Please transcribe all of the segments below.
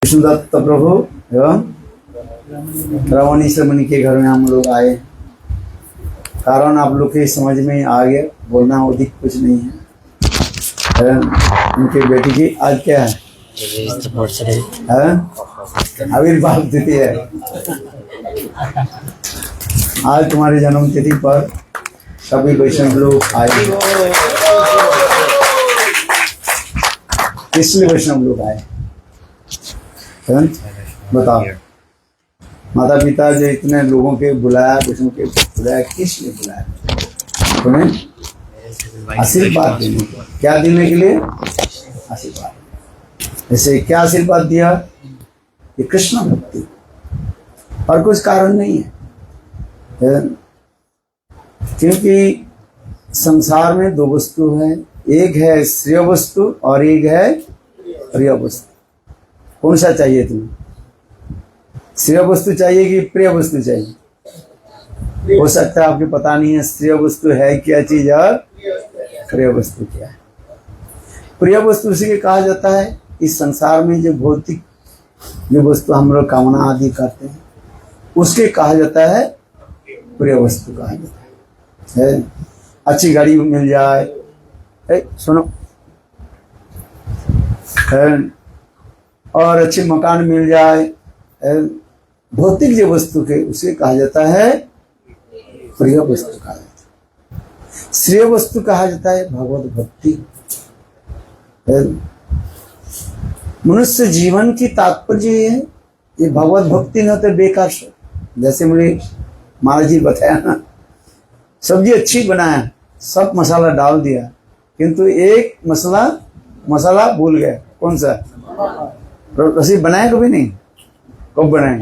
विष्णुदत्त प्रभु एवं रमणीश्वर मुनि के घर में हम लोग आए। कारण आप लोग के समझ में आ गया, बोलना अधिक कुछ नहीं है। उनके बेटी की आज क्या है? आविर्भाव तिथि है। आज तुम्हारी जन्म तिथि पर सभी वैष्णव लोग आए, इसलिए वैष्णव लोग आए। बताओ, माता पिता जो इतने लोगों के बुलाया, वैष्णव के बुलाया, किस लिए बुलाया? तुम्हें आशीर्वाद देने के लिए। क्या देने के लिए? आशीर्वाद। जैसे क्या आशीर्वाद दिया? ये कृष्ण भक्ति, और कुछ कारण नहीं है। क्योंकि संसार में दो वस्तु है, एक है श्रेय वस्तु और एक है प्रिय वस्तु। कौन सा चाहिए तुम्हें? श्रेय वस्तु चाहिए कि प्रिय वस्तु चाहिए? हो सकता है आपको पता नहीं है श्रेय वस्तु है क्या चीज और प्रिय वस्तु क्या है। प्रिय वस्तु उसी के कहा जाता है इस संसार में जो भौतिक जो वस्तु हम लोग कामना आदि करते हैं, उसके कहा जाता है प्रिय वस्तु कहा जाता है। अच्छी गाड़ी मिल जाए, सुनो, और अच्छे मकान मिल जाए, भौतिक जो वस्तु के उसे कहा जाता है प्रिय वस्तु कहा जाता है। श्रेय वस्तु कहा जाता है भगवत भक्ति। मनुष्य जीवन की तात्पर्य ये है, ये भगवत भक्ति न तो बेकार से। जैसे मुझे महाराज जी बताया ना, सब्जी अच्छी बनाया, सब मसाला डाल दिया, किंतु एक मसाला भूल गया। कौन सा? रसी बनाए कभी नहीं? कब बनाए?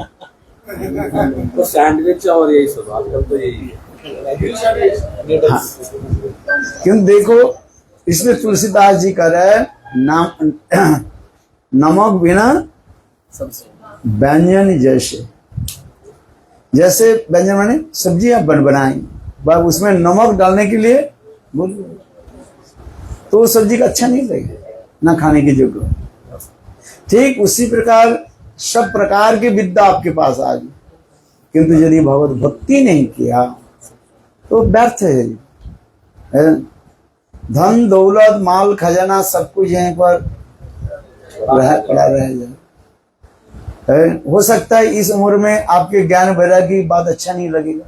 तो सैंडविच और यही सब आजकल तो यही है। हाँ। क्यों? देखो, इसमें तुलसीदास जी कह रहे हैं नमक बिना व्यंजन जैसे। जैसे व्यंजन माने सब्जी आप बनाएं, बस उसमें नमक डालने के लिए बोल, तो वो सब्जी का अच्छा नहीं लगेगा, ना खाने की जरूरत। ठीक उसी प्रकार सब प्रकार की विद्या आपके पास आ गई, किंतु यदि भगवत भक्ति नहीं किया तो व्यर्थ है। धन दौलत माल खजाना सब कुछ यहीं पर पड़ा रह जाए। हो सकता है इस उम्र में आपके ज्ञान वैराग्य की बात अच्छा नहीं लगेगा,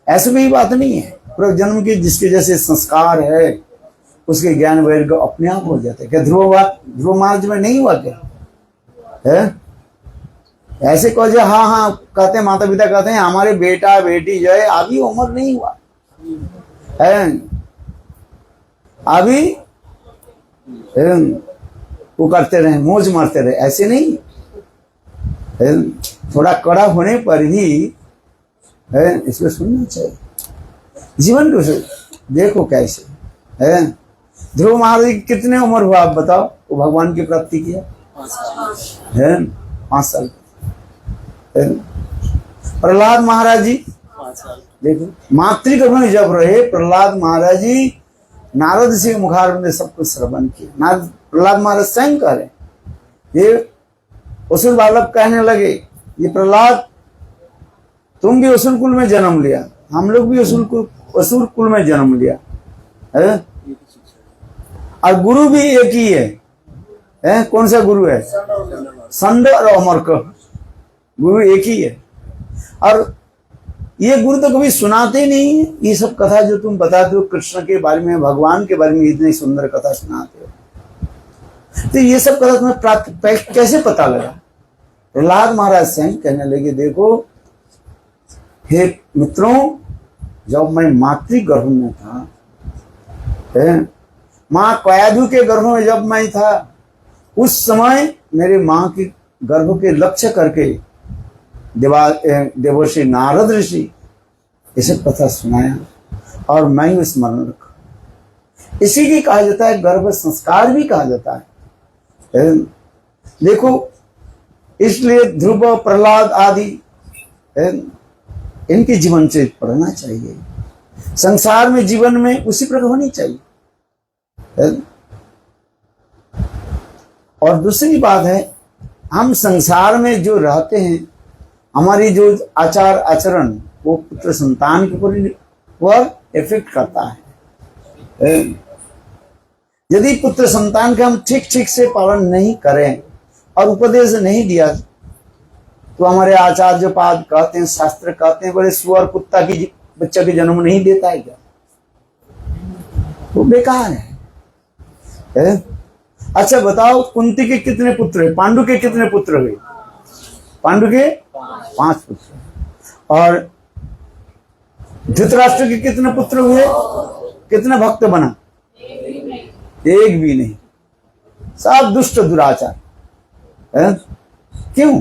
ऐसे भी बात नहीं है। पूर्व जन्म के जिसके जैसे संस्कार है उसके ज्ञान वैराग्य अपने आप हो जाते हैं। क्या ध्रुव मार्ग में नहीं हुआ क्या है? ऐसे कहो जो हाँ हाँ कहते हैं, माता पिता कहते हैं हमारे बेटा बेटी जो है अभी उम्र नहीं हुआ है, अभी वो करते रहे, मौज मारते रहे, ऐसे नहीं है। थोड़ा कड़ा होने पर ही है इसको सुनना चाहिए। जीवन को देखो कैसे है। ध्रुव महाराज की कितने उम्र हुआ आप बताओ? वो भगवान की प्राप्ति किया है 5 साल। प्रहलाद महाराज जी देखो, मातृगर्भ में जब रहे प्रहलाद महाराज जी, नारद से मुखारविंद ने सब कुछ श्रवण किया। प्रहलाद महाराज स्वयं कह रहे, ये असुर बालक कहने लगे, ये प्रहलाद तुम भी असुर कुल में जन्म लिया, हम लोग भी असुर कुल में जन्म लिया है, और गुरु भी एक ही है। कौन सा गुरु है? संड और अमरक गुरु एक ही है। और ये गुरु तो कभी सुनाते नहीं है। ये सब कथा जो तुम बताते हो कृष्ण के बारे में, भगवान के बारे में इतनी सुंदर कथा सुनाते हो, तो ये सब कथा तुम्हें कैसे पता लगा? प्रहलाद महाराज स्वयं कहने लगे, देखो हे मित्रों, जब मैं मातृगर्भ में था, माँ कयाधु के गर्भ में जब मैं था, उस समय मेरे माँ की गर्भ के लक्ष्य करके देवर्षि नारद ऋषि इसे कथा सुनाया और मैं स्मरण रखा। इसी की कहा जाता है गर्भ संस्कार भी कहा जाता है। देखो, इसलिए ध्रुव प्रहलाद आदि इनके जीवन से पढ़ना चाहिए। संसार में जीवन में उसी प्रकार होनी चाहिए। और दूसरी बात है, हम संसार में जो रहते हैं, हमारी जो आचार आचरण वो पुत्र संतान के ऊपर वह इफेक्ट करता है। यदि पुत्र संतान का हम ठीक ठीक से पालन नहीं करें और उपदेश नहीं दिया, तो हमारे आचार्य पाद कहते हैं, शास्त्र कहते हैं, बड़े सुअर कुत्ता की बच्चा के जन्म नहीं देता है क्या? वो बेकार है। अच्छा बताओ, कुंती के कितने पुत्र है? पांडु के कितने पुत्र हुए? पांडु के 5 पुत्र। और धृतराष्ट्र के कितने पुत्र हुए? कितने भक्त बना? एक भी नहीं, सब दुष्ट दुराचार है। क्यों?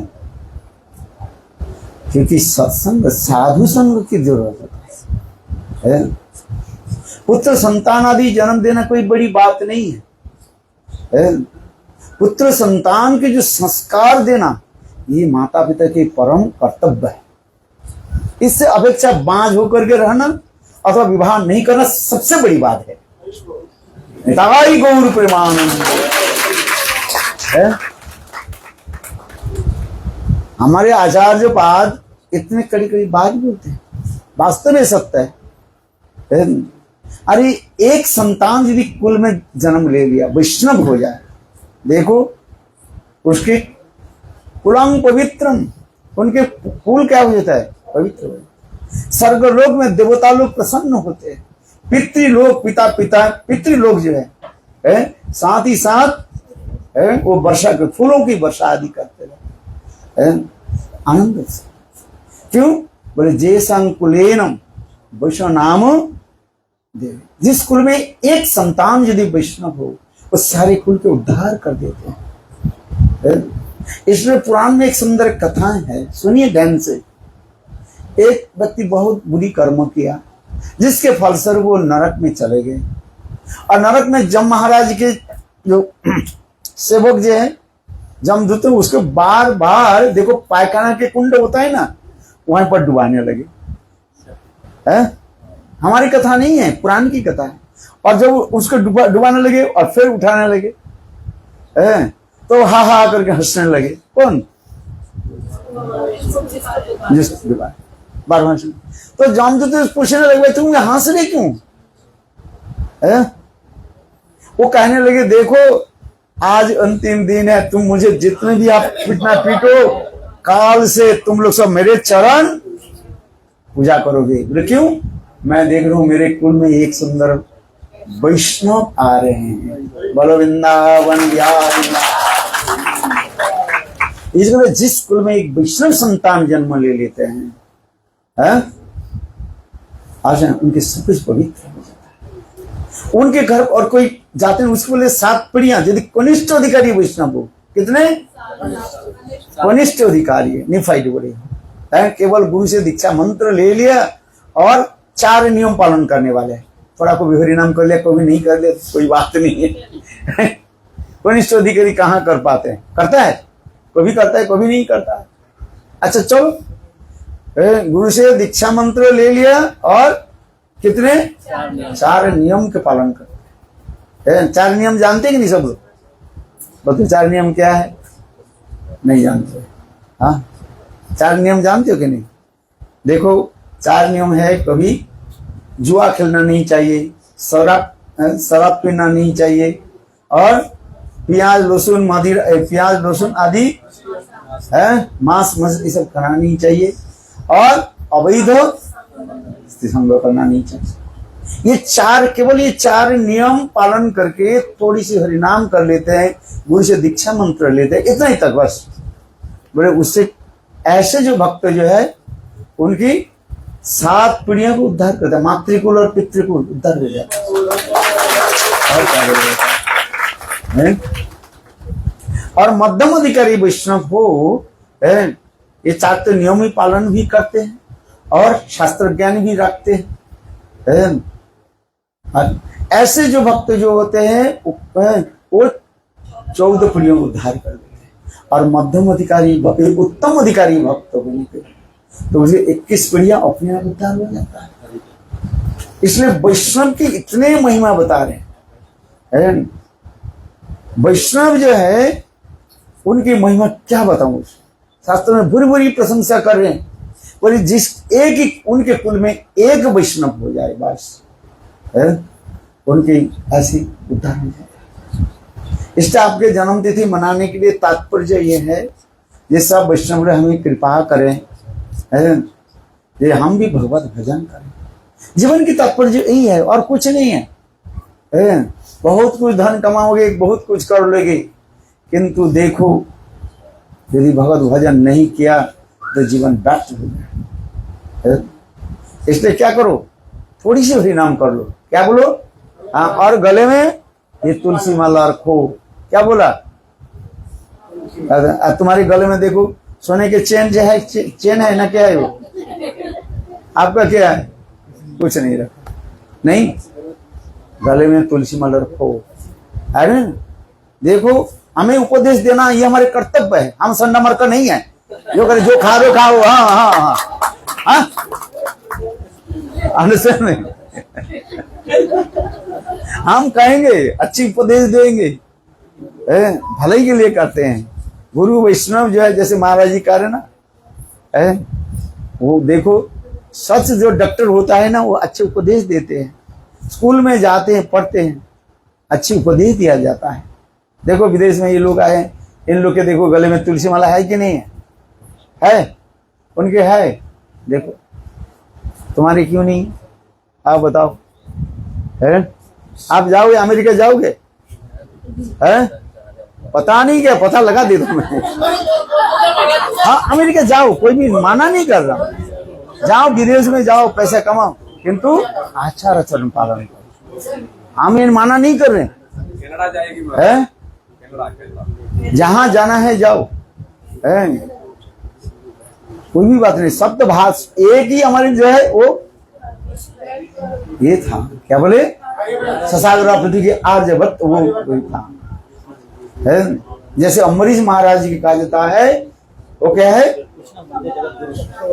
क्योंकि सत्संग साधु संग की जरूरत है। पुत्र संतान आदि जन्म देना कोई बड़ी बात नहीं है। पुत्र संतान के जो संस्कार देना, ये माता पिता के परम कर्तव्य है। इससे अपेक्षा बांझ होकर के रहना अथवा विवाह नहीं करना सबसे बड़ी बात है। निताई गौर प्रेमानंद है। हमारे आचार्य पाद इतने कड़ी कड़ी बात बोलते हैं, वास्तव में सत्य है। अरे एक संतान यदि कुल में जन्म ले लिया, वैष्णव हो जाए, देखो उसके कुलम पवित्रम, उनके कुल क्या हो जाता है? पवित्र हो। स्वर्गलोक में देवता लोग प्रसन्न होते हैं, पितृलोक पितृलोक जो है साथ ही साथ वो वर्षा के फूलों की वर्षा आदि करते हैं आनंद से। क्यों? बोले जे संकुलेनम वैष्णव नाम देव। जिस कुल में एक संतान यदि वैष्णव हो, वो सारे कुल के उद्धार कर देते हैं। इसलिए पुराण में एक सुंदर कथा है, सुनिए ध्यान से। एक व्यक्ति बहुत बुरी कर्म किया, जिसके फलस्वरूप वो नरक में चले गए। और नरक में जम महाराज के जो सेवक जो है जमदूत, उसको बार बार देखो पायखाना के कुंड होता है ना, वहां पर डुबाने लगे। हमारी कथा नहीं है, पुराण की कथा है। और जब उसको डुबाने लगे और फिर उठाने लगे, तो हा हा करके हंसने लगे। कौन? जिस डुबाए बार बार। तो जमदूत पूछने लगे, तुम हंस रहे क्यों? वो कहने लगे, देखो आज अंतिम दिन है, तुम मुझे जितने भी आप पीटना पीटो, काल से तुम लोग सब मेरे चरण पूजा करोगे। बोले क्यों? मैं देख रहा हूं मेरे कुल में एक सुंदर वैष्णव आ रहे हैं। बोलो वृंदावन बिहारी। इसलिए जिस कुल में एक वैष्णव संतान जन्म ले लेते हैं, आज उनके सब कुछ पवित्र हो जाता है। उनके घर और कोई जाते हैं, उसके बोले 7 पीढ़ियां। यदि कनिष्ठ अधिकारी वैष्णव हो, कितने? कनिष्ठ अधिकारी है, निफाइड बोले, केवल गुरु से दीक्षा मंत्र ले लिया और 4 नियम पालन करने वाले। थोड़ा को भी हरिनाम कर लिया, कभी नहीं कर लिया, कोई बात नहीं है। कनिष्ठ अधिकारी कहाँ कर पाते हैं? करता है, कभी करता है, कभी नहीं करता है। अच्छा चलो, गुरु से दीक्षा मंत्र ले लिया और कितने? 4 नियम के पालन करते हैं। 4 नियम जानते हैं कि नहीं सब लोग? बताओ 4 नियम क्या है? नहीं जानते? हाँ, 4 नियम जानते हो कि नहीं? देखो 4 नियम है, कभी जुआ खेलना नहीं चाहिए, शराब पीना नहीं चाहिए, और प्याज लहसुन मदिरा, प्याज लहसुन आदि मांस ये सब खाना नहीं चाहिए, और अवैध संग करना नहीं चाहिए। ये 4, केवल ये 4 नियम पालन करके थोड़ी सी हरिनाम कर लेते हैं, गुरु से दीक्षा मंत्र लेते हैं, इतना ही तक बस। बोले उससे ऐसे जो भक्त जो है उनकी 7 पीढ़ियों को उद्धार करता है, मातृकुल और पितृकुल उद्धार हो जाता है। और मध्यम अधिकारी वैष्णव हो, ये 4 तो नियम ही पालन भी करते हैं और शास्त्र ज्ञान भी रखते हैं। ऐसे जो भक्त जो होते हैं वो 14 पीढ़ियों को उद्धार कर देते हैं। और मध्यम अधिकारी उत्तम अधिकारी भक्त होने के तो मुझे 21 पीढ़ियां अपने आप उद्धार हो जाता है। इसलिए वैष्णव की इतने महिमा बता रहे हैं। वैष्णव जो है उनकी महिमा क्या बताऊं, शास्त्र में बुरी बुरी प्रशंसा कर रहे हैं। बोले जिस एक ही उनके कुल में एक वैष्णव हो जाए बस, है उनकी ऐसी उद्धार हो जाए। इससे आपके जन्म तिथि मनाने के लिए तात्पर्य ये है, ये सब वैष्णव हमें कृपा करें, है ये हम भी भगवत भजन करें। जीवन की तात्पर्य यही है और कुछ नहीं है। बहुत कुछ धन कमाओगे, बहुत कुछ कर लोगे, किंतु देखो यदि भगवत भजन नहीं किया तो जीवन व्यर्थ हो जाए। इसलिए क्या करो, थोड़ी सी हरि नाम कर लो। क्या बोलो? हाँ, और गले में ये तुलसी माला रखो। क्या बोला? तुम्हारे गले में देखो सोने के चेन जो है, चेन है ना, क्या है वो? आपका क्या है? कुछ नहीं रखा, नहीं, गले में तुलसी माला रखो। अरे देखो, हमें उपदेश देना ये हमारे कर्तव्य है, हम संडा मरकर नहीं है जो करे जो खा रहे खाओ। हाँ हाँ हाँ हाँ, नहीं हम कहेंगे, अच्छी उपदेश देंगे, भलाई के लिए करते हैं। गुरु वैष्णव जो है, जैसे महाराज जी कह रहे ना, वो देखो सच जो डॉक्टर होता है ना, वो अच्छे उपदेश देते हैं। स्कूल में जाते हैं, पढ़ते हैं, अच्छी उपदेश दिया जाता है। देखो विदेश में ये लोग आए, इन लोग के देखो गले में तुलसी माला है कि नहीं है? है, उनके है। देखो तुम्हारी क्यों नहीं? आप बताओ, है? आप जाओगे अमेरिका, जाओगे? है? पता नहीं क्या, पता लगा दे दो मैं। हाँ, अमेरिका जाओ, कोई भी माना नहीं कर रहा, जाओ विदेश में जाओ, पैसा कमाओ, किंतु आचार आचरण पालन करो। हम ये माना नहीं कर रहे, कनाडा जाएगी है? जहां जाना है जाओ, है? कोई भी बात नहीं, सप्त भाष एक ही हमारी जो है वो ये था। क्या बोले? ससागरा पृथ्वी के आर्यभट्ट, वो कोई था, है? जैसे अम्बरीश महाराज जी की कहा जाता है, वो क्या है?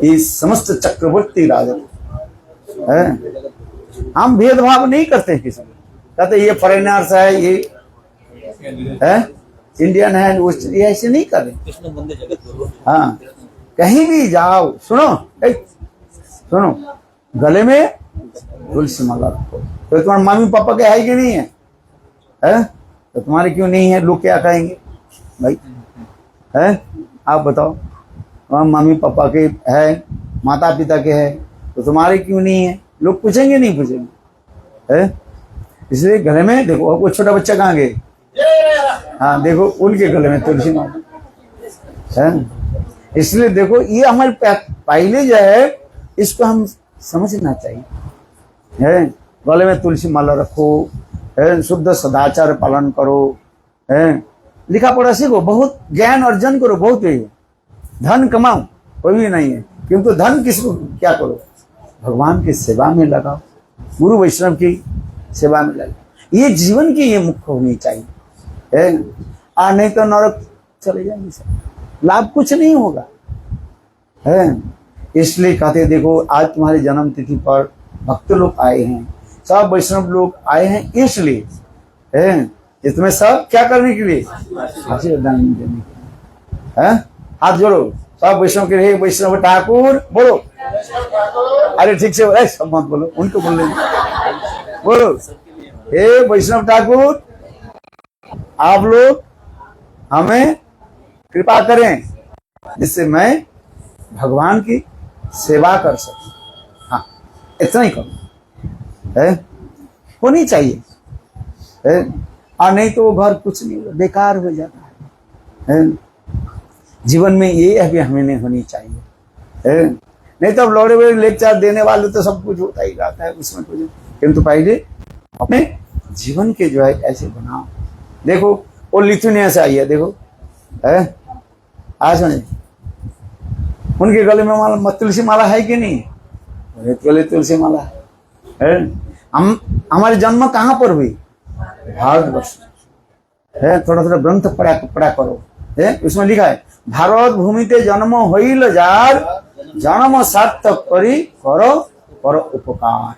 ये समस्त चक्रवर्ती राजा है। हम भेदभाव नहीं करते किसी में, कहते ये फॉरेनर्स है, ये है इंडियन है, वो ऐसे नहीं कर रहे। हाँ, कहीं भी जाओ, सुनो सुनो, गले में तुलसी माला रखो। तो तुम्हारे मम्मी पापा के है कि नहीं है? तो तुम्हारे क्यों नहीं है? लोग क्या कहेंगे भाई? है, आप बताओ, मम्मी पापा के है, माता पिता के है, तो तुम्हारे क्यों नहीं है? लोग पूछेंगे नहीं पूछेंगे? है, इसलिए गले में देखो, वो छोटा बच्चा कहाँ गए? हाँ देखो, उनके गले में तुलसी माला है। इसलिए देखो, ये हमारे पहले जो है, इसको हम समझना चाहिए, है? गले में तुलसी माला रखो, है? शुद्ध सदाचार पालन करो, है? लिखा पढ़ा सीखो, बहुत ज्ञान अर्जन करो, बहुत ही धन कमाओ, कोई भी नहीं है, किंतु धन किसको क्या करो? भगवान की सेवा में लगाओ, गुरु वैष्णव की सेवा में लगाओ। ये जीवन की ये मुख्य होनी चाहिए, है? नहीं तो नरक चले जाएंगे, लाभ कुछ नहीं होगा, है? इसलिए कहते देखो, आज तुम्हारे जन्म तिथि पर भक्त लोग आए हैं, सब वैष्णव लोग आए हैं, इसलिए है इसमें सब क्या करने के लिए? आशीर्वाद देने के लिए। हाथ जोड़ो सब वैष्णव के लिए। वैष्णव ठाकुर बोलो, अरे ठीक से सब मत बोलो, उनको बोल बोलो, हे वैष्णव ठाकुर, आप लोग हमें कृपा करें जिससे मैं भगवान की सेवा कर सकूं। हाँ, इतना ही करो, है? होनी चाहिए, है? और नहीं तो वो घर कुछ नहीं, बेकार हो जाता है? जीवन में ये है भी हमें नहीं होनी चाहिए, है? नहीं तो लौड़े बड़े लेक्चर देने वाले तो सब कुछ होता ही रहता है, उसमें कुछ, किंतु पहले अपने जीवन के जो है ऐसे बनाओ। देखो वो लिथुनिया से आई है, देखो, है? आज उनके गले में माला, तुलसी माला है कि नहीं? गले तुलसी माला है। हम हमारे जन्म कहाँ पर हुई? भारतवर्ष है। थोड़ा थोड़ा ग्रंथ पढ़ा करो, है? उसमें लिखा है, भारत भूमिते जन्म होइल जार, जन्म सार्थक करी करो करो उपकार,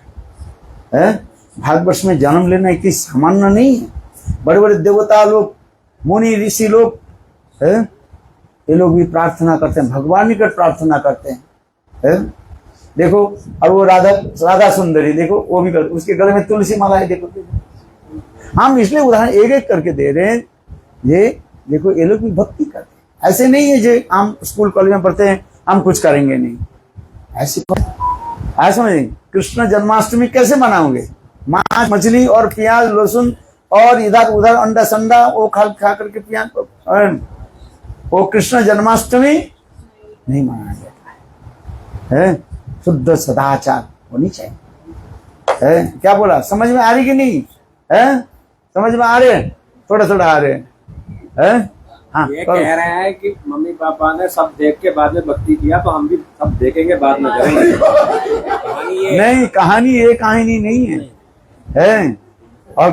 है? भारतवर्ष में जन्म लेना इतनी सामान्य नहीं है। बड़े बड़े देवता लोग, मुनि ऋषि लोग, है? ये लोग भी प्रार्थना करते हैं, भगवान निकट प्रार्थना करते हैं, है? देखो, और वो राधा सुंदरी देखो, वो भी करते, उसके गले में तुलसी माला है, देखो। हम इसलिए उदाहरण एक एक करके दे रहे हैं। ये देखो, ये लोग भी भक्ति करते हैं। ऐसे नहीं है जो हम स्कूल कॉलेज में पढ़ते हैं हम कुछ करेंगे नहीं, ऐसे समझेंगे। कृष्ण जन्माष्टमी कैसे मनाओगे? मांस मछली और प्याज लहसुन और इधर उधर अंडा संडा वो खा करके प्याज, वो कृष्ण जन्माष्टमी नहीं मनाया जाता है। शुद्ध सदाचार होनी चाहिए, है? क्या बोला? समझ में आ रही कि नहीं है? समझ में आ रहे? थोड़ा थोड़ा आ रहे हैं। हाँ, ये कह रहे हैं कि मम्मी पापा ने सब देख के बाद में भक्ति किया, तो हम भी सब देखेंगे बाद में करेंगे। नहीं, कहानी ये कहानी नहीं है? और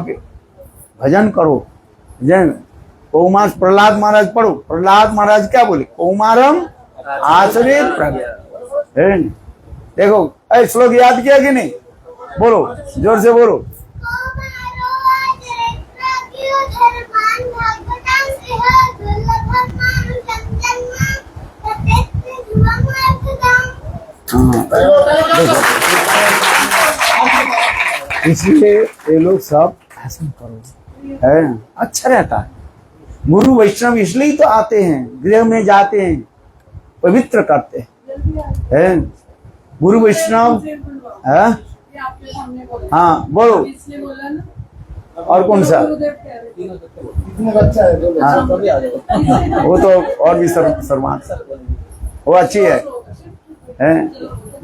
भजन करो, कौमार प्रहलाद महाराज पढ़ो। प्रहलाद महाराज क्या बोले? कौमारम आश्रित प्रज्ञा। देखो, श्लोक याद किया कि नहीं? बोलो, जोर से बोलो। इसलिए ये लोग सब ऐसा करो, है? अच्छा रहता है। गुरु वैष्णव इसलिए तो आते हैं, गृह में जाते हैं, पवित्र करते हैं। गुरु वैष्णव, हाँ बोलो। और कौन सा? हाँ, वो तो और भी शर्मा, वो अच्छी है,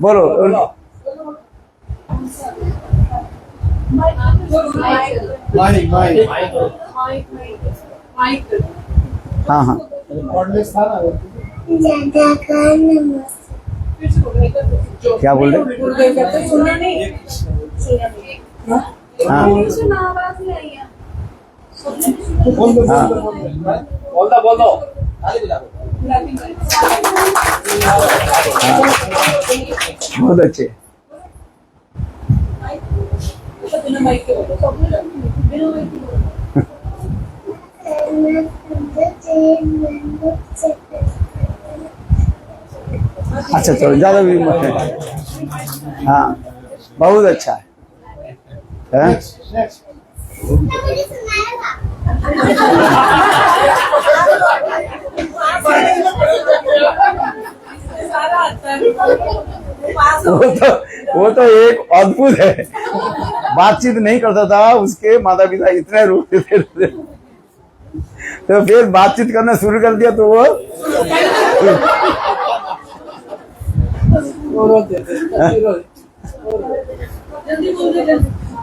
बोलो। हाँ हाँ, क्या बोल रहे? हाँ, बोल दो। बहुत अच्छे। अच्छा चलो, ज्यादा भी मत है। हाँ, बहुत अच्छा है। वो तो एक अद्भुत है, बातचीत नहीं करता था, उसके माता पिता इतने रोते थे, तो फिर बातचीत करना शुरू कर दिया तो वो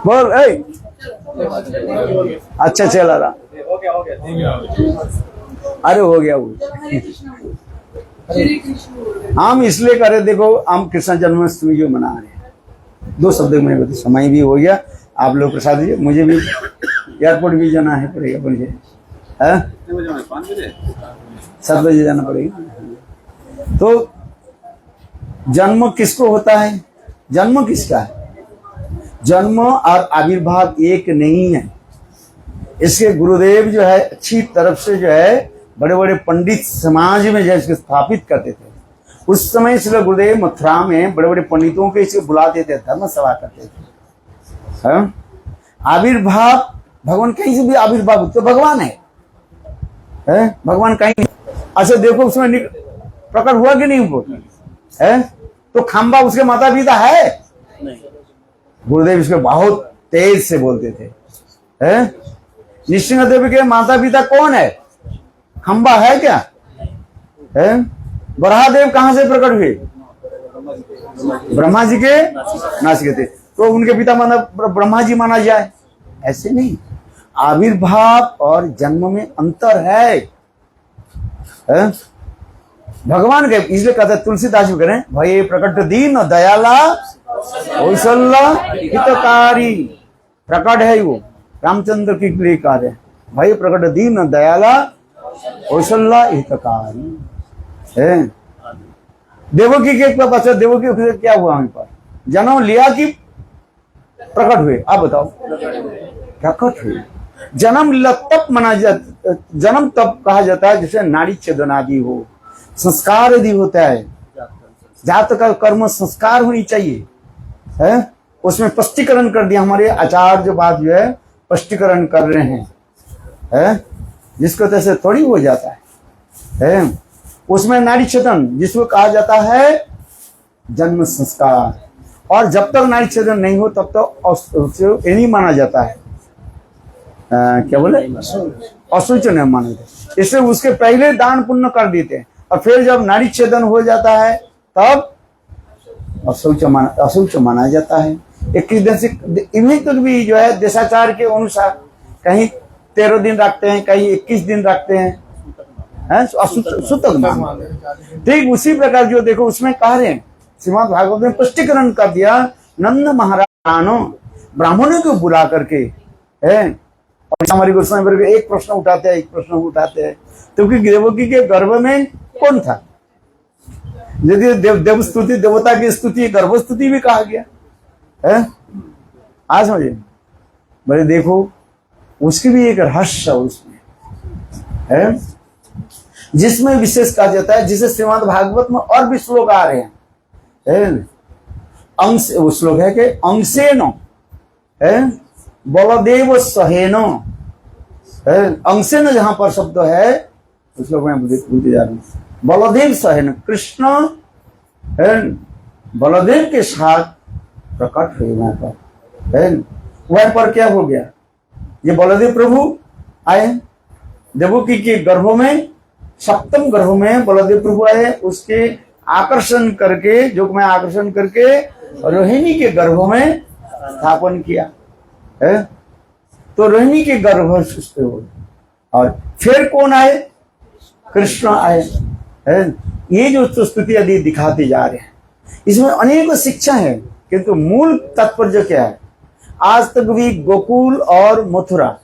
बोल। अच्छा चला रहा, अरे हो गया वो। हम इसलिए करे, देखो हम कृष्ण जन्माष्टमी जो मना रहे हैं, 2 शब्द में बता, समय भी हो गया, आप लोग प्रसाद दीजिए, मुझे भी एयरपोर्ट भी जाना है, पड़ेगा मुझे, 7 बजे जाना पड़ेगा। तो जन्म किसको होता है? जन्म किसका है? जन्म और आविर्भाव एक नहीं है। इसके गुरुदेव जो है अच्छी तरफ से जो है बड़े बड़े पंडित समाज में जैसे स्थापित करते थे। उस समय श्री गुरुदेव मथुरा में बड़े बड़े पंडितों के इसे बुलाते थे, धर्म सभा करते थे। आविर्भाव, भगवान कहीं से भी आविर्भाव तो भगवान है? भगवान कहीं। अच्छा देखो, उसमें प्रकट हुआ कि नहीं हुआ? तो खंबा उसके माता पिता है? गुरुदेव इसको बहुत तेज से बोलते थे। नृसिंहदेव के माता पिता कौन है? खंबा है क्या? बराहदेव कहां से प्रकट हुए? ब्रह्मा जी के नासिक थे, तो उनके पिता माना ब्रह्मा जी माना जाए? ऐसे नहीं, आविर्भाव और जन्म में अंतर है। भगवान के इसलिए कहते तुलसीदास जी करें, भय प्रकट दीन दयाला कौशल्य हितकारी। प्रकट है वो रामचंद्र की लिए कार्य, भय प्रकट दीन दयाला कौशल्य हितकारी है। देवकी के पश्चात देवकी क्या हुआ? हमें पर जन्म लिया कि प्रकट हुए? आप बताओ। प्रकट हुए, जन्म लिया तब मना जाता, जन्म तब कहा जाता है जैसे नाड़ी छेदन आदि हो, संस्कार यदि होता है, जात का कर्म संस्कार होनी चाहिए है। उसमें स्पष्टीकरण कर दिया हमारे आचार्य जो बात जो है स्पष्टीकरण कर रहे हैं है, जिसको तैसे थोड़ी हो जाता है। उसमें नाड़ी छेदन जिसको कहा जाता है जन्म संस्कार, और जब तक नाड़ी छेदन नहीं हो तब तक ये नहीं माना जाता है, क्या बोले, अशुच नहीं माना जाता। इसलिए उसके पहले दान पुण्य कर देते हैं, और फिर जब नाड़ी छेदन हो जाता है तब अशुच माना जाता है। 21 दिन से इन्हीं तक भी जो है देशाचार के अनुसार कहीं 13 दिन रखते हैं, कहीं 21 दिन रखते हैं, सूतक मान। ठीक उसी प्रकार जो देखो उसमें कह रहे हैं श्रीमद् भागवत में स्पष्टीकरण कर दिया, नंद महाराज ब्राह्मणों को बुला करके है, और हमारी गोस्वामी एक प्रश्न उठाते हैं, क्योंकि देवकी के गर्भ में कौन था? यदि देव स्तुति, देवता की स्तुति गर्भ स्तुति भी कहा गया है। आज समझे बोले, देखो उसकी भी एक रहस्य उसमें है, जिसमें विशेष कहा जाता है, जिसे श्रीमद् भागवत में और भी श्लोक आ रहे हैं। अंश वो श्लोक है कि अंशेन बलदेव सहेनो, अंशेन जहां पर शब्द है उस श्लोक में भूलते जा रहे हैं। बलदेव सहेन, कृष्ण बलदेव के साथ प्रकट हुए वहां पर। वहां पर क्या हो गया, ये बलदेव प्रभु आए देवकी के गर्भ में, सप्तम गर्भ में बलदेव प्रभु आए, उसके आकर्षण करके, जोग में आकर्षण करके रोहिणी के गर्भ में स्थापन किया है। तो रोहिणी के गर्भ सुस्त हो, और फिर कौन आए? कृष्ण आए है। ये जो स्तुति यदि दिखाते जा रहे हैं, इसमें अनेक शिक्षा है, किंतु मूल तात्पर्य क्या है? आज तक भी गोकुल और मथुरा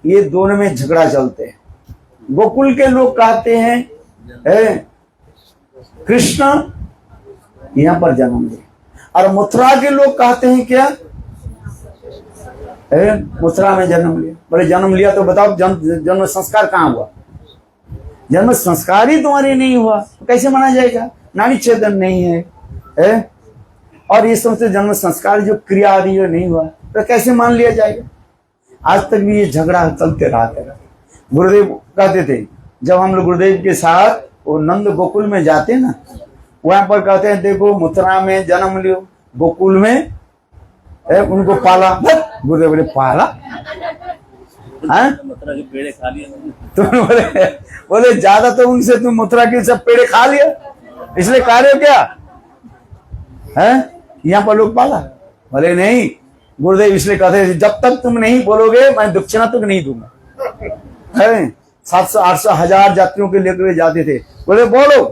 ये दोनों में झगड़ा चलते हैं। गोकुल के लोग कहते हैं कृष्ण यहाँ पर जन्म ले, और मथुरा के लोग कहते हैं क्या, मथुरा में जन्म लिया। बोले जन्म लिया तो बताओ जन्म संस्कार कहाँ हुआ? जन्म संस्कार ही तुम्हारे नहीं हुआ तो कैसे माना जाएगा? नाड़ी छेदन नहीं है, और ये समझते जन्म संस्कार जो क्रिया आदि नहीं हुआ तो कैसे मान लिया जाएगा? आज तक भी ये झगड़ा चलते रहते। गुरुदेव कहते थे, जब हम लोग गुरुदेव के साथ वो नंद गोकुल में जाते ना, वहां पर कहते हैं देखो मथुरा में जन्म लियो, गोकुल में उनको पाला। गुरुदेव बोले पाला, मथुरा के पेड़े खा लिए तुम बोले ज्यादा तो उनसे तुम मथुरा के सब पेड़े खा लिया, इसलिए खा रहे हो क्या है? यहाँ पर लोग पाला। बोले नहीं, गुरुदेव इसलिए कहते जब तक तुम नहीं बोलोगे मैं दक्षिणा तक नहीं दूंगा। 700 800 1000 यात्रियों के लेकर जाते थे, बोले बोलो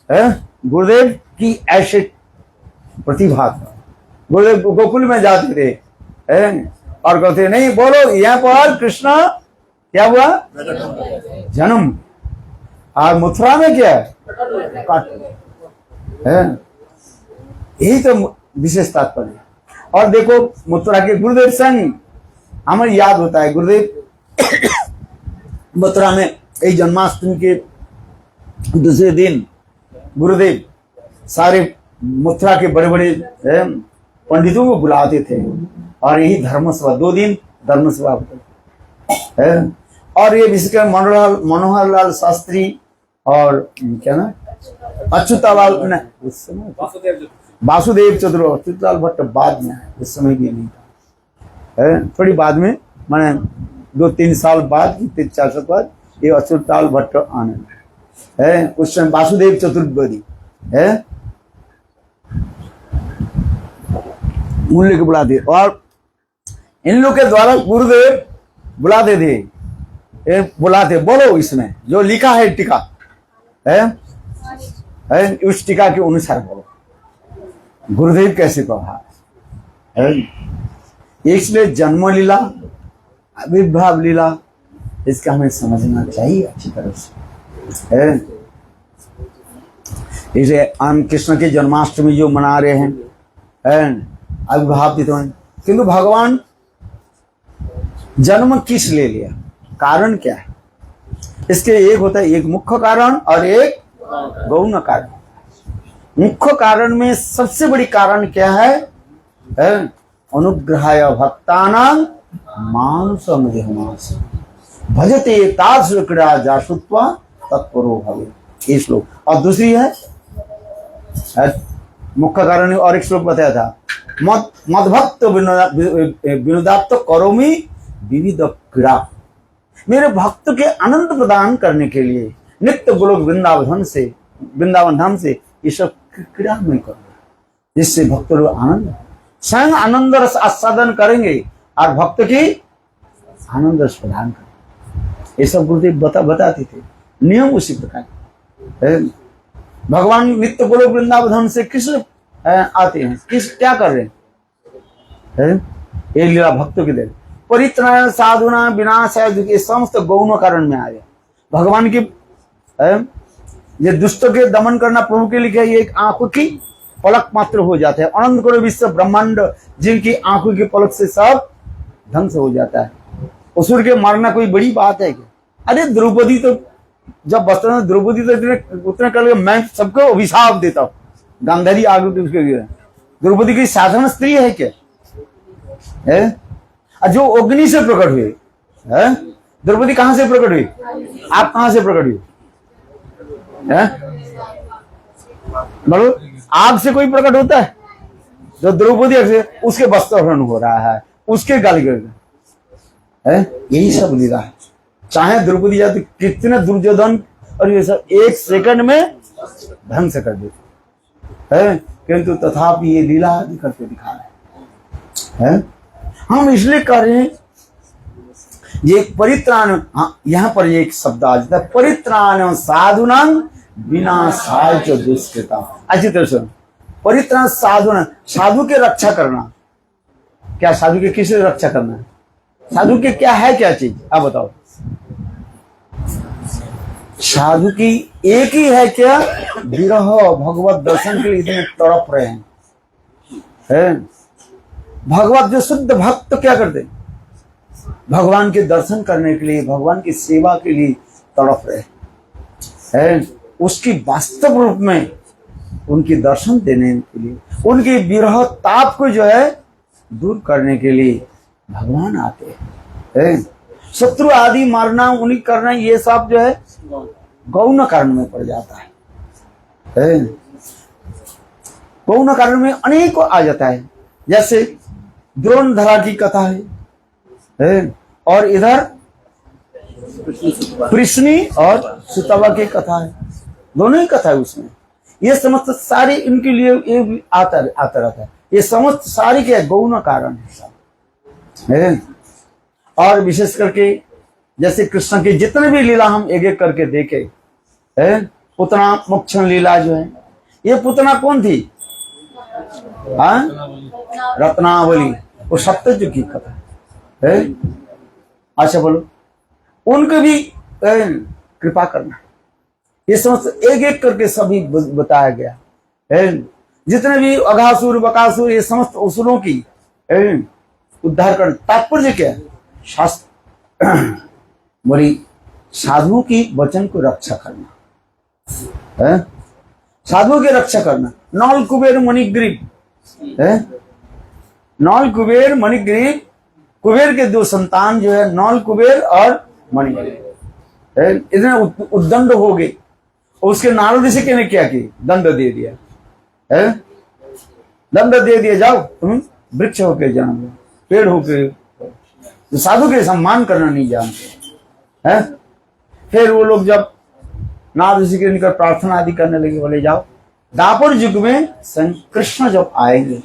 है। गुरुदेव की ऐसे प्रतिभा था, गुरुदेव गोकुल में जाते थे और कहते नहीं बोलो, यहाँ पर कृष्ण क्या हुआ जन्म, और मथुरा में क्या है? यही तो विशेष तात्पर्य। और देखो मथुरा के गुरुदेव संग हमें याद होता है, गुरुदेव मथुरा में एक जन्माष्टमी के दूसरे दिन गुरुदेव सारे मथुरा के बड़े बड़े पंडितों को बुलाते थे, और यही धर्मसभा 2 दिन धर्मसभा होता है। और ये विशेषकर मनोहर लाल शास्त्री और क्या ना अच्युतालाल उस समय वासुदेव चतुर्वेदी, अच्युतलाल भट्ट बाद में आए, उस समय भी नहीं था, थोड़ी बाद में, मैंने 2-3 साल बाद, 3-4 साल बाद ये अच्युतलाल भट्ट आने है। उस समय वासुदेव चतुर्वेदी है, मूल्य को बुलाते, और इन लोग के द्वारा गुरुदेव बुलाते थे, बुलाते बोलो इसमें जो लिखा है टीका है, उस टीका के अनुसार बोलो गुरुदेव कैसे कहा है। इसलिए जन्म लीला, आविर्भाव लीला, इसका हमें समझना चाहिए अच्छी तरह से है। इसलिए हम कृष्ण की जन्माष्टमी जो मना रहे हैं आविर्भाव, किंतु भगवान जन्म किस ले लिया, कारण क्या है? इसके एक होता है एक मुख्य कारण और एक गौण कारण। मुख्य कारण में सबसे बड़ी कारण क्या है? अनुग्रहाय भक्तानां मानुषम देहमास भजते तास क्रीड़ा जासुत्वा तत्परो भवे, ये श्लोक। और दूसरी है मुख्य कारण और एक श्लोक बताया था, मदभक्त विनोदात्त करोमि विविध क्रीड़ा, मेरे भक्त के आनंद प्रदान करने के लिए नित्य गोलोक वृंदावन धाम से ये सब क्रीड़ा में करो, जिससे भक्त लोग आनंद स्वयं आनंद रस आस्वादन करेंगे और भक्त की आनंद रस प्रदान करेंगे। ये सब गुरुदेव बताते थे, नियम उसी प्रकार। भगवान नित्य गोलोक वृंदावन धाम से किस आते हैं, क्या कर रहे हैं? ये लीला भक्तों की देव परित्राण साधुना विनाशाय, ये समस्त गौण कारण में आ गया। भगवान की ये दुष्टों के दमन करना प्रभु के लिए ये एक आंखों की पलक मात्र हो जाता है। अनंत करोड़ विश्व ब्रह्मांड जिनकी आंखों की पलक से सब ध्वंस हो जाता है। असुर के मारना कोई बड़ी बात है क्या? अरे द्रौपदी तो जब वस्त्र में द्रौपदी तो उतने कर, मैं सबको अभिशाप देता हूँ, गांधारी आगे उसके गिरा। द्रौपदी की साधारण स्त्री है क्या? जो अग्नि से प्रकट हुई है, द्रौपदी कहां से प्रकट हुई? आप कहां से प्रकट हुई? बोलो, आग से कोई प्रकट होता है? जो द्रौपदी से उसके वस्त्रहरण हो रहा है, उसके गाली कर, यही सब लीला है। चाहे द्रौपदी जाती कितने दुर्योधन और ये सब एक सेकंड में ढंग से कर देते हैं, किंतु तथापि ये लीला आदि करके दिखा रहे हैं। हम इसलिए कर रहे हैं ये परित्राण, हाँ यहाँ पर एक शब्द आ जाता है, परित्राण साधुनां विनाशाय च दुष्कृता। अच्छी तरह से परित्राण साधुनां, साधु के रक्षा करना। क्या साधु के किससे रक्षा करना है? साधु के क्या है, क्या चीज आप बताओ? साधु की एक ही है क्या? विरह भगवत दर्शन के लिए इतने तड़प रहे हैं। भगवत जो शुद्ध भक्त क्या करते? भगवान के दर्शन करने के लिए, भगवान की सेवा के लिए तड़प रहे हैं। उसकी वास्तव रूप में उनके दर्शन देने के लिए, उनके विरह ताप को जो है दूर करने के लिए भगवान आते हैं। शत्रु आदि मारना, उन्हीं करना, ये सब जो है गौण कारण में पड़ जाता है। गौण कारण में अनेक आ जाता है। जैसे द्रोणधरा की कथा है और इधर कृष्णी और सुतवा की कथा है, दोनों ही कथा है उसमें। ये समस्त सारी इनके लिए ये आता रहता है। ये समस्त सारी के गौण कारण है। और विशेष करके जैसे कृष्ण की जितने भी लीला हम एक एक करके देखे, पुतना मोक्षण लीला जो है, ये पुतना कौन थी? रत्नावली, वो सत्यजुग की कथा है। अच्छा बोलो, उनको भी कृपा करना। ये समस्त एक एक करके सभी बताया गया है। जितने भी अघासुर बकासुर, ये समस्त असुरों की उद्धार कर। तात्पर्य क्या है? शास्त्र बोली साधुओं की वचन को रक्षा करना, साधुओं की रक्षा करना। नौल कुबेर मणिग्रीव, नौल कुबेर मणिग्रीव, कुबेर के दो संतान जो है नौल कुबेर और मणिग्रीव, इतने उद्दंड हो गए। उसके नारद ऋषि ने क्या किया? दंड दे दिया, दंड दे दिया, जाओ तुम वृक्ष होके जन्म लो, पेड़ होके। जो साधु के सम्मान करना नहीं जानते हैं। फिर वो लोग जब नारद ऋषि के निकट प्रार्थना आदि करने लगे, बोले जाओ दापर युग में कृष्ण जब आएंगे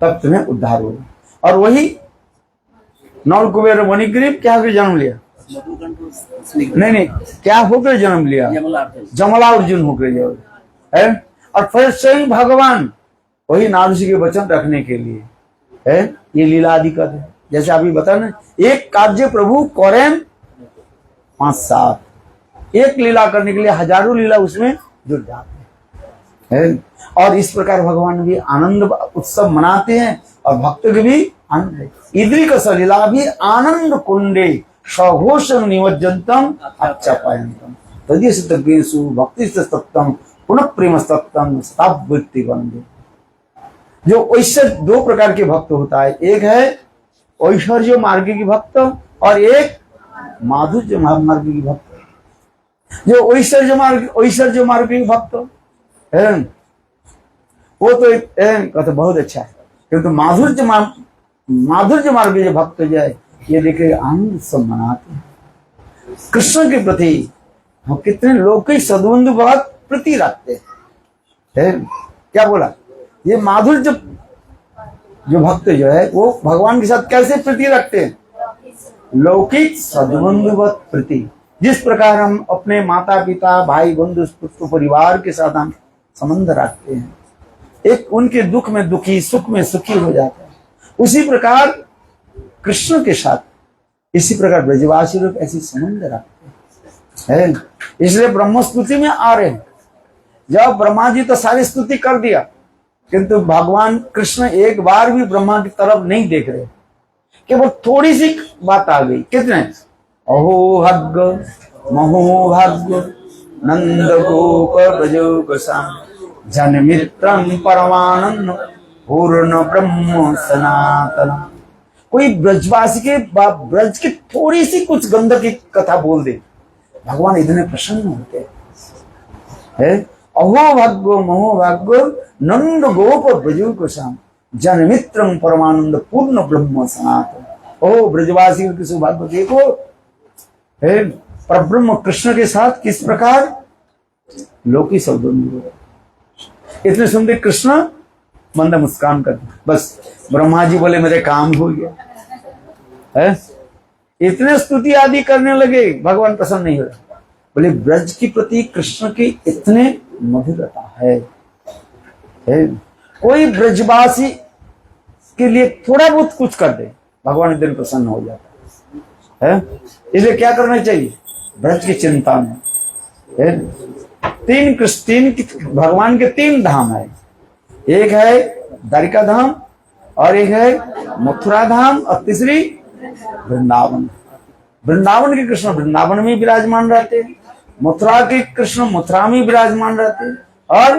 तब तुम्हें उद्धार होगा। और वही नौल कुबेर मणिग्रीव क्या होकर जन्म लिया? नहीं, क्या होकर जन्म लिया? जमलार्जुन होकर। और फिर स्वयं भगवान वही नारद ऋषि के वचन रखने के लिए ये लीला आदि कर रहे। जैसे अभी बता ना, एक कार्य प्रभु करें 5-7, एक लीला करने के लिए हजारों लीला उसमें जुड़ जाते हैं। और इस प्रकार भगवान भी आनंद उत्सव मनाते हैं और भक्त के भी आनंद है। इदरी का लीला भी आनंद कुंडे सघोषम निमज्जंतम अच्छापायंतम तदीय तज्ञेषु भक्ति सत्तम पुनः प्रेम सत्तम स्थावृत्ति बंधु। जो ऐश्वर्य दो प्रकार के भक्त होता है, एक है ऐश्वर्य मार्ग की भक्त और एक माधुर्य मार्ग की भक्त। जो ऐश्वर्य मार्ग की भक्त है वो तो कहते बहुत अच्छा है, किंतु माधुर्य मार्ग के भक्त जो है ये देखे आनंद सब मनाते हैं कृष्ण के प्रति। हम कितने लोग के सद्बंधु बहुत प्रति रखते हैं। क्या बोला, ये माधुर्य जो भक्त जो है वो भगवान के साथ कैसे प्रति रखते हैं, लौकिक सद्बंधुवत प्रति। जिस प्रकार हम अपने माता पिता भाई बंधु पुत्र परिवार के साथ हम संबंध रखते हैं, एक उनके दुख में दुखी सुख में सुखी हो जाता है, उसी प्रकार कृष्ण के साथ इसी प्रकार ब्रजवासी लोग ऐसी संबंध रखते हैं। इसलिए ब्रह्म स्तुति में आ रहे हैं। जब ब्रह्मा जी तो सारी स्तुति कर दिया, किंतु भगवान कृष्ण एक बार भी ब्रह्मा की तरफ नहीं देख रहे, केवल थोड़ी सी बात आ गई। कितने अहो भाग्य महो भाग्य नंद गोप ब्रजो गोसाम जनमित्रं परमानंद पूर्ण ब्रह्म सनातन। कोई ब्रजवासी के ब्रज की थोड़ी सी कुछ गंध की कथा बोल दे, भगवान इतने प्रसन्न होते हैं। अहो भाग्यो महो भाग्यो नंद गोप ब्रजो गोसाम जनमित्रं परमानंद पूर्ण ब्रह्म सनातन। ओ ब्रजवासी के सौभाग्य देखो, परब्रह्म कृष्ण के साथ किस प्रकार लोकी सौगंध। इतने सुंदर कृष्ण मंद मुस्कान कर, बस ब्रह्मा जी बोले मेरे काम हो गया है। इतने स्तुति आदि करने लगे, भगवान प्रसन्न नहीं हो रहा। बोले ब्रज की प्रति कृष्ण की इतने मधुरता है। कोई ब्रजवासी के लिए थोड़ा बहुत कुछ कर दे, भगवान इतने प्रसन्न हो जाता है। इसलिए क्या करना चाहिए, ब्रज की चिंता में। तीन भगवान के तीन धाम है, एक है द्वारिका धाम और एक है मथुरा धाम और तीसरी वृंदावन। वृंदावन के कृष्ण वृंदावन में विराजमान रहते हैं, मथुरा के कृष्ण मथुरा में विराजमान रहते हैं और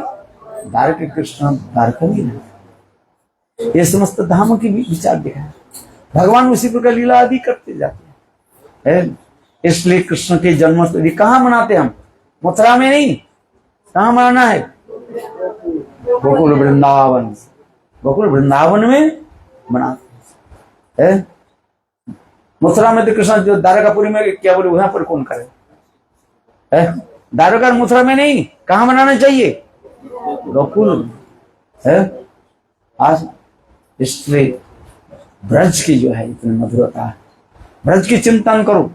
द्वारका के कृष्ण द्वारका में रहते। ये समस्त धामों की विचार देखा है। भगवान उसी प्रकार लीला आदि करते जाते हैं। इसलिए कृष्ण के जन्मोत्सव कहाँ मनाते हैं हम, मथुरा में नहीं, कहाँ मनाना है, गोकुल वृंदावन। गोकुल वृंदावन में मनाते हैं। मथुरा में तो कृष्ण जो द्वारकापुरी में क्या बोले वहां पर कौन करे, द्वारका मथुरा में नहीं, कहाँ मनाना चाहिए, गोकुल है। आज इसलिए ब्रज की जो है इतनी मधुरता है, ब्रज की चिंतन करो।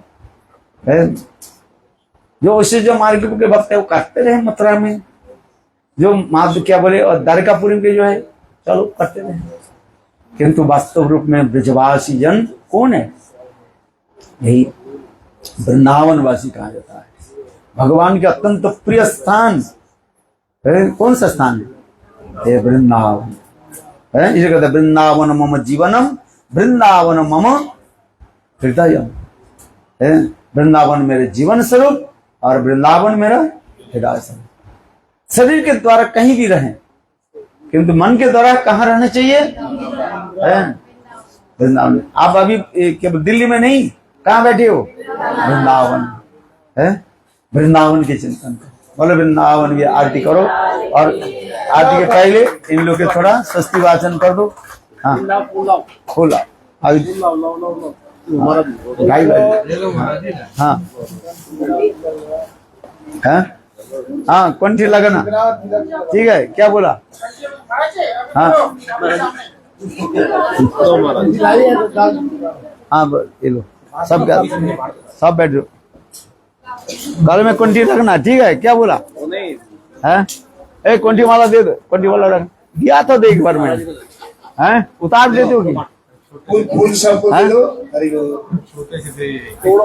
जो उसे जो मार्ग के भक्त है वो करते रहे मथुरा में, जो माधव क्या बोले और द्वारकापुरी के जो है चलो करते रहे, किंतु वास्तव रूप में ब्रजवासी जन कौन है, यही वृंदावन वासी कहा जाता है। भगवान के अत्यंत प्रिय स्थान कौन सा स्थान है, वृंदावन है। इसे कहते वृंदावन मम जीवनम वृंदावन मम हृदयम। वृंदावन मेरे जीवन स्वरूप और वृंदावन मेरा हृदय स्वरूप। शरीर के द्वारा कहीं भी रहें, किंतु मन के द्वारा कहाँ रहना चाहिए, वृंदावन। आप अभी केवल दिल्ली में नहीं, कहाँ बैठे हो, वृंदावन है। वृंदावन की चिंतन करो, बोलो वृंदावन की आरती करो और आरती के पहले इन लोग के थोड़ा स्वस्ति वाचन कर दो। हाँ खोला गाई हाँ हाँ हाँ कंठी लगाना, ठीक है। क्या बोला, हाँ हाँ ये लो सब बैठ जाओ, गले में कंठी लगना, ठीक है। क्या बोला है, ए कंठी माला दे दो, कंठी वाला रख दिया था, देख बार में है उतार देते हो कि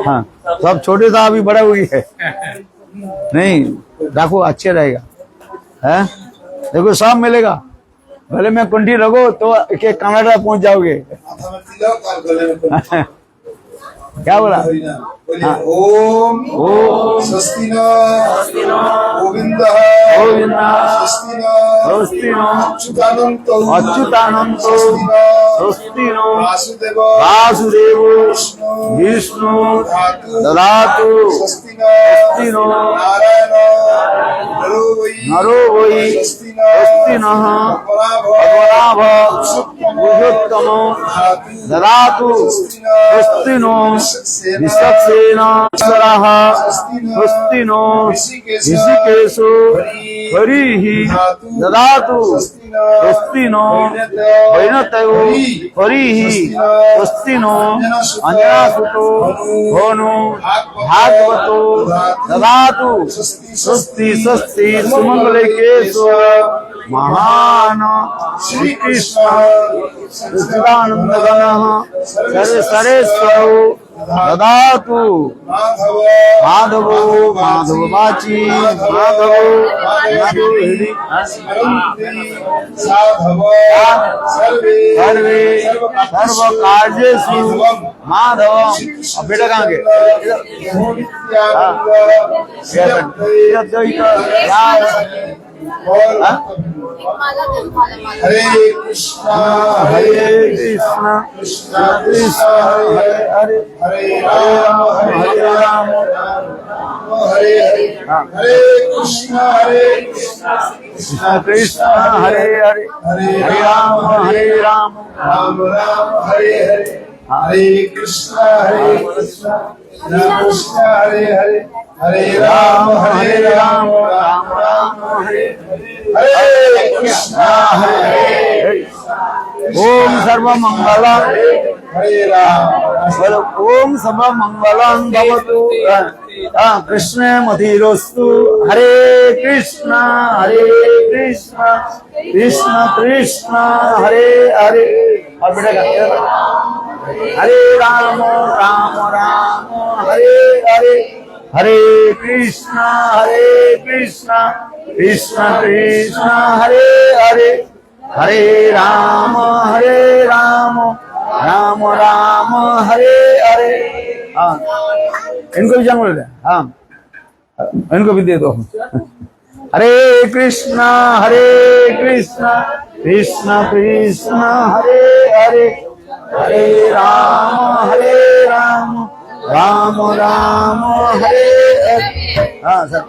हाँ सब छोटे था, अभी बड़ा हुई है नहीं, रखो अच्छे रहेगा है। देखो सब मिलेगा, भले में कुंठी रखो तो कनाडा पहुंच जाओगे। क्या बोला? हाँ। ओम ओम स्वस्ति न गोविंद गोविंद स्वस्ति न स्वस्ति नो अच्युतानंतो अच्युतानंतो स्वस्ति नो वासुदेव वासुदेव विष्णु ददातु स्वस्ति स्वस्ति नो नारायण नरो वै स्वस्ति नः पद्मनाभ पुरुषोत्तम ददातु स्वस्ति नो विश्वक्सेन ईश्वरः स्वस्ति नो ऋषिकेशो हरिः ददातु स्वस्ति नो वैनतयो हरिः स्वस्ति नो अंजनासुतो होनो भागवतो ददातु स्वस्ति स्वस्ति सुमंगलकेशो महान श्री कृष्ण सच्चिदानंदगणः सर्वेश्वरो ददातु माधवो माधववाची माधवो माधवहृदि सर्वे सर्वकार्येषु माधव। अब बेटा कहाँ गए? हरे कृष्ण कृष्ण कृष्ण हरे हरे हरे राम हरे हरे हरे कृष्ण कृष्ण कृष्ण हरे हरे हरे राम राम राम हरे हरे हरे कृष्ण कृष्ण हरे हरे हरे राम राम राम हरे हरे कृष्ण हरे। ओम सर्वमंगल हरे राम ओम सर्वमंगलं भवतु कृष्ण मतिरोस्तु। हरे कृष्ण कृष्ण कृष्ण हरे हरे। और बेटा हरे राम राम राम हरे हरे हरे कृष्ण कृष्ण कृष्ण हरे हरे हरे राम राम राम हरे हरे। हाँ इनको भी जान बोले। हाँ इनको भी दे दो। हरे कृष्ण कृष्ण कृष्ण हरे हरे हरे राम राम राम हरे हरे। हाँ सर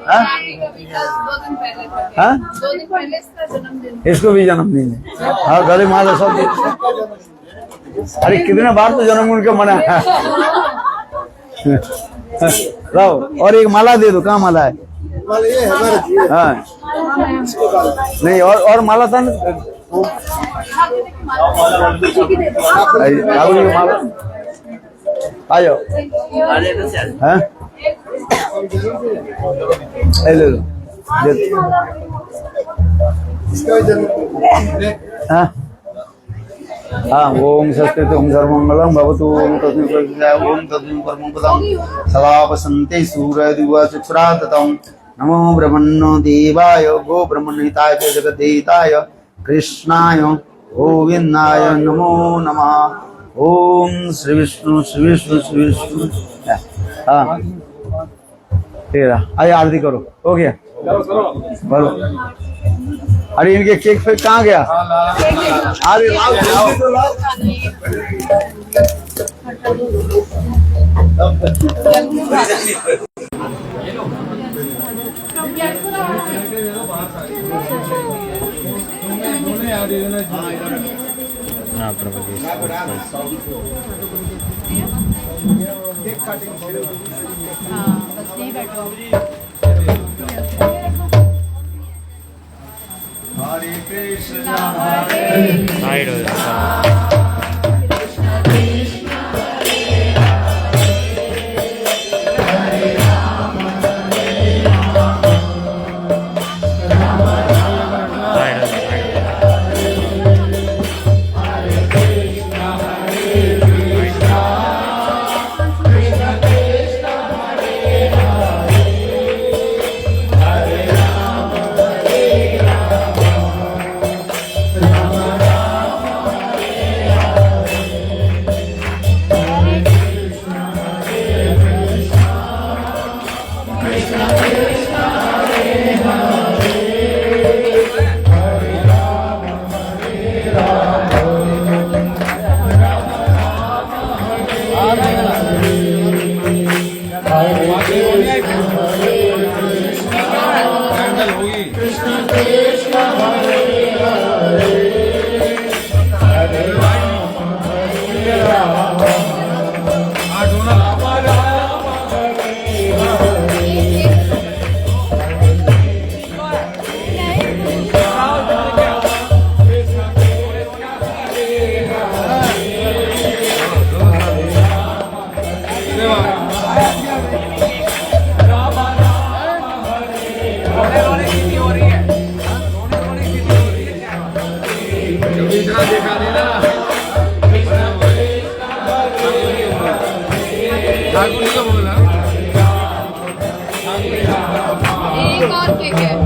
हाँ 2 दिन पहले इसका जन्मदिन। इसको भी जन्मदिन है। हाँ गले माला सब। अरे कितने बार तो जन्मदिन का मना है। लाओ और एक माला दे दो। कहाँ माला है? हाँ नहीं और माला था ना। माला आ जाओ। हाँ ले लो। हाँ हाँ ओम स्वस्ति ओम सर्वमंगलं भवतु ओम तस्मै प्रसिद्धाय ओम तस्मै परमं पदं सदा वसन्ते सूर्यदिवसचक्षुराततं नमो ब्रह्मण्यो देवाय गो ब्रह्मणहिताय च जगद्धिताय कृष्णाय गोविन्दाय नमो नमः। ओम श्री विष्णु हाँ तेरा आइए आरती करो। हो गया बोलो। अरे इनके केक पे कहाँ गया? अरे हरे कृष्ण साइड हो जाता एक और केक है।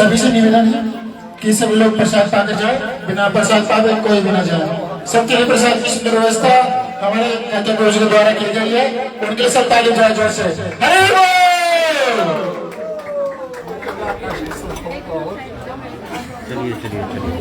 सभी से निवेदन है कि सभी लोग प्रसाद पाकर जाए, बिना प्रसाद पाए कोई भी ना जाए। सबके लिए प्रसाद की सुंदर व्यवस्था हमारे कहते गुरु जी के द्वारा की गई है, उनके लिए सब ताली बजाए जोर से। हरे बोल। चलिए चलिए चलिए